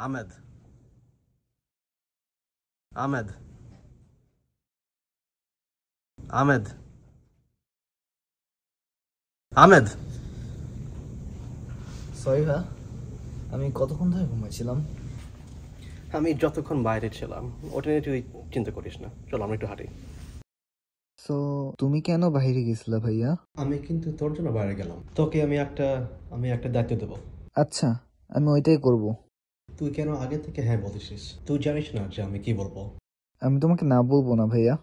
Ahmed, Ahmed, Ahmed, Ahmed. Sorry ভাই, আমি কতক্ষণ ধরে ঘুমাইছিলাম? আমি যতক্ষণ বাইরে ছিলাম ওটা নিয়ে তুই চিন্তা করিস না, চলো আমরা একটু হাঁটি। সো তুমি কেন বাইরে গেছিলা ভাইয়া? আমি কিন্তু তোর জন্য বাইরে গেলাম, তোকে আমি একটা দায়িত্ব দেবো। আচ্ছা, আমি ওইটাই করব। তুই কেন আগে থেকে হ্যাঁ বলছিস? তুই জানিস না যে আমি কি বলবো। আমি তোমাকে না বলবো না ভাইয়া।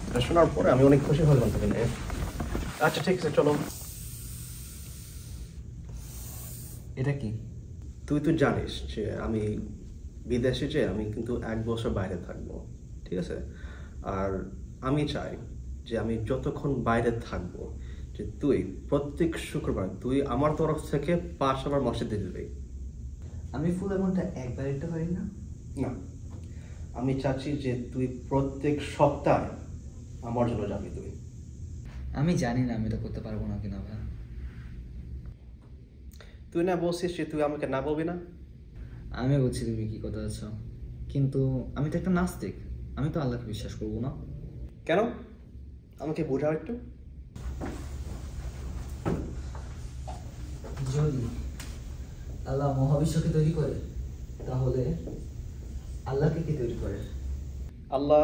এটা শোনার পরে আমি অনেক খুশি হলাম তোকে নিয়ে। আচ্ছা ঠিক আছে, চলো। এটা কি? তুই তো জানিস যে আমি বিদেশে যে আমি কিন্তু 1 বছর বাইরে থাকবো, ঠিক আছে? আর আমি চাই যে আমি যতক্ষণ বাইরে থাকবো যে তুই প্রত্যেক শুক্রবার তুই আমার তরফ থেকে 5 বার মসজিদে দিবি। আমি ফুল অ্যামাউন্টটা একবার দিতে পারি না? না, আমি চাচ্ছি যে তুই প্রত্যেক সপ্তাহে আমার জন্য যাবি তুই। আমি জানি না আমি এটা করতে পারবো না কিনা ভাইয়া। তুই না বলছিস যে তুই আমাকে না বলবি না? আমি বলছি তুমি কি কথা আছো, কিন্তু আমি তো একটা নাস্তিক। আমি তো আল্লাহকে বিশ্বাস করবো না। কেন? আমাকে বোঝাও একটু। যদি আল্লাহ মহাবিশ্বকে তৈরি করে, তাহলে আল্লাহকে কি তৈরি করে? আল্লাহ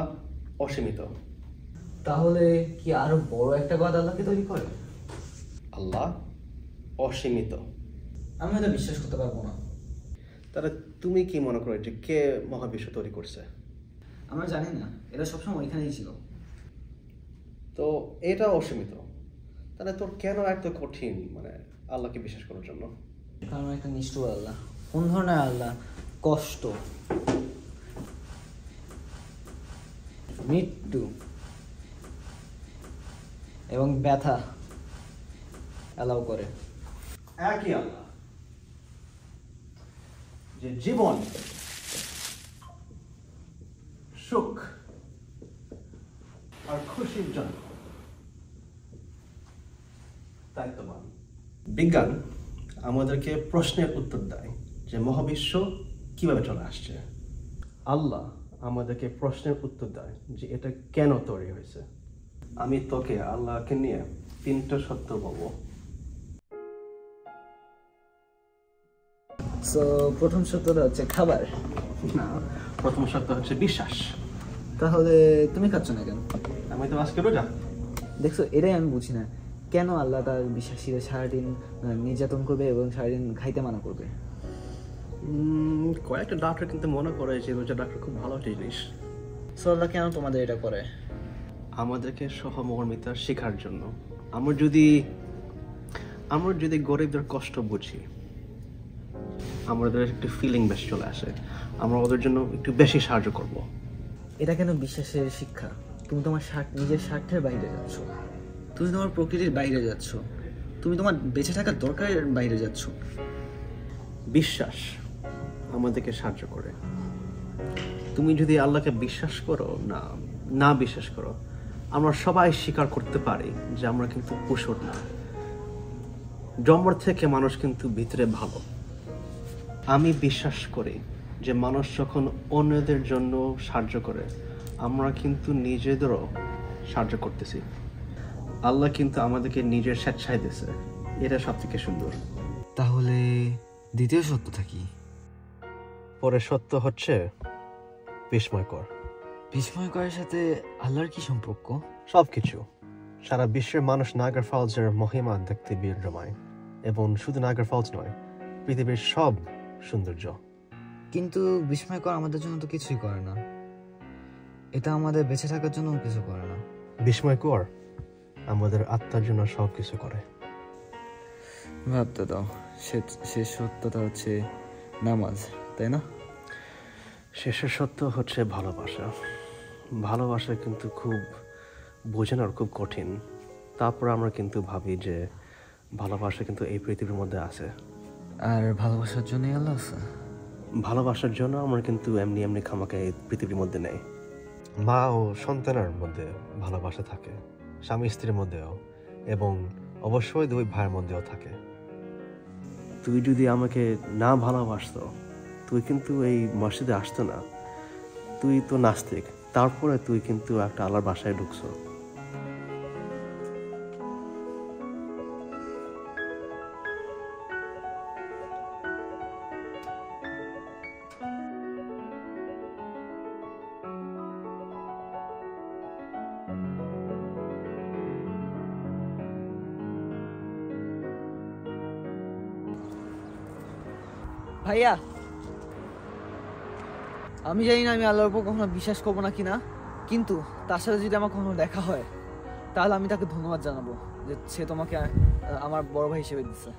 অসীমিত। তাহলে কি আরো বড় একটা গড আল্লাহকে তৈরি করে? আল্লাহ অসীমিত। আমি এটা বিশ্বাস করতে পারবো না। তাহলে তুমি কি মনে করো যে কে মহাবিশ্ব তৈরি করছে? আমরা জানি না, এটা সবসময় ওইখানেই ছিল। তো এটা অসীমিত, তাহলে তোর কেন এত কঠিন মানে আল্লাহকে বিশ্বাস করার জন্য? কারণ একটা নিষ্ঠুর আল্লাহ। কোন ধরনের আল্লাহ? কষ্ট, মৃত্যু এবং ব্যথা অ্যালাউ করে। একই আল্লাহ যে জীবন, সুখ আর খুশির জন্য দায়িত্ববান। বিজ্ঞান আমাদেরকে প্রশ্নের উত্তর দেয় যে মহাবিশ্ব কিভাবে চলে আসছে। আল্লাহ আমাদেরকে প্রশ্নের উত্তর দেয় যে এটা কেন তৈরি হয়েছে। আমি তোকে আল্লাহকে নিয়ে 3টা সত্য বলবো। সো প্রথম সত্যটা হচ্ছে খাবার। না, প্রথম সত্য হচ্ছে বিশ্বাস। তাহলে তুমি খাচ্ছ না কেন? আমি তো আজকে রোজা। দেখছো, এটাই আমি বুঝি না, কেন আল্লাহ তার বিশ্বাসীরা সারাদিন নির্যাতন করবে এবং সারাদিন খাইতে মানা করবে? কয়েকটা ডাক্তার কিন্তু মনে করে যে রোজা ডাক্তার খুব ভালো একটা জিনিস। সো আল্লাহ কেন তোমাদের এটা করে? আমাদেরকে সহমর্মিতা শেখার জন্য। আমরা যদি গরিবদের কষ্ট বুঝি, আমাদের একটু ফিলিং বেশি চলে আসে, আমরা ওদের জন্য একটু বেশি সাহায্য করব। এটা কেন বিশ্বাসের শিক্ষা? তুমি তোমার নিজের স্বার্থের বাইরে যাচ্ছ, তুমি তোমার প্রকৃতির বাইরে যাচ্ছ, তুমি তোমার বেঁচে থাকার দরকারের বাইরে যাচ্ছ। বিশ্বাস আমাদেরকে সাহায্য করে। তুমি যদি আল্লাহকে বিশ্বাস করো না বিশ্বাস করো, আমরা সবাই স্বীকার করতে পারি যে আমরা কিন্তু কুশল না। জন্ম থেকে মানুষ কিন্তু ভিতরে ভালো। আমি বিশ্বাস করি যে মানুষ যখন অন্যদের জন্য সাহায্য করে, আমরা কিন্তু নিজেদেরও সাহায্য করতেছি। আল্লাহ কিন্তু আমাদেরকে নিজের স্বেচ্ছায় দিয়েছে, এটা সব থেকে সুন্দর। তাহলে দ্বিতীয় সত্যটা কি? পরে সত্য হচ্ছে বিস্ময়কর। বিস্ময়করের সাথে আল্লাহর কি সম্পর্ক? সবকিছু। সারা বিশ্বের মানুষ নায়াগ্রা ফলসের মহিমা দেখতে ভিড় জমায়, এবং শুধু নায়াগ্রা ফলস নয়, পৃথিবীর সব সৌন্দর্য। কিন্তু বিস্ময়কর আমাদের জন্য তো কিছুই করে না, এটা আমাদের বেঁচে থাকার জন্য কিছু করে না। বিস্ময়কর আমাদের আত্মার জন্য সব কিছু করে। ভাবতে দাও, শেষ সত্যটা হচ্ছে নামাজ, তাই না? শেষের সত্য হচ্ছে ভালোবাসা। ভালোবাসা কিন্তু খুব বোঝানোর খুব কঠিন। তারপর আমরা কিন্তু ভাবি যে ভালোবাসা কিন্তু এই পৃথিবীর মধ্যে আছে। আর ভালোবাসার জন্যই আল্লাহ আছে। ভালোবাসার জন্য আমরা কিন্তু এমনি খামাকে এই পৃথিবীর মধ্যে নেই। মা ও সন্তানের মধ্যে ভালোবাসা থাকে, স্বামী স্ত্রীর মধ্যেও, এবং অবশ্যই 2 ভাইয়ের মধ্যেও থাকে। তুই যদি আমাকে না ভালোবাসতো তুই কিন্তু এই মসজিদে আসতো না। তুই তো নাস্তিক, তারপরে তুই কিন্তু একটা আল্লাহর বাসায় ঢুকছো। ভাইয়া, আমি জানি না আমি আল্লাহর উপর কখনো বিশ্বাস করবো না কিনা, কিন্তু তার সাথে যদি আমার কখনো দেখা হয় তাহলে আমি তাকে ধন্যবাদ জানাবো যে সে তোমাকে আমার বড় ভাই হিসেবে দিচ্ছে।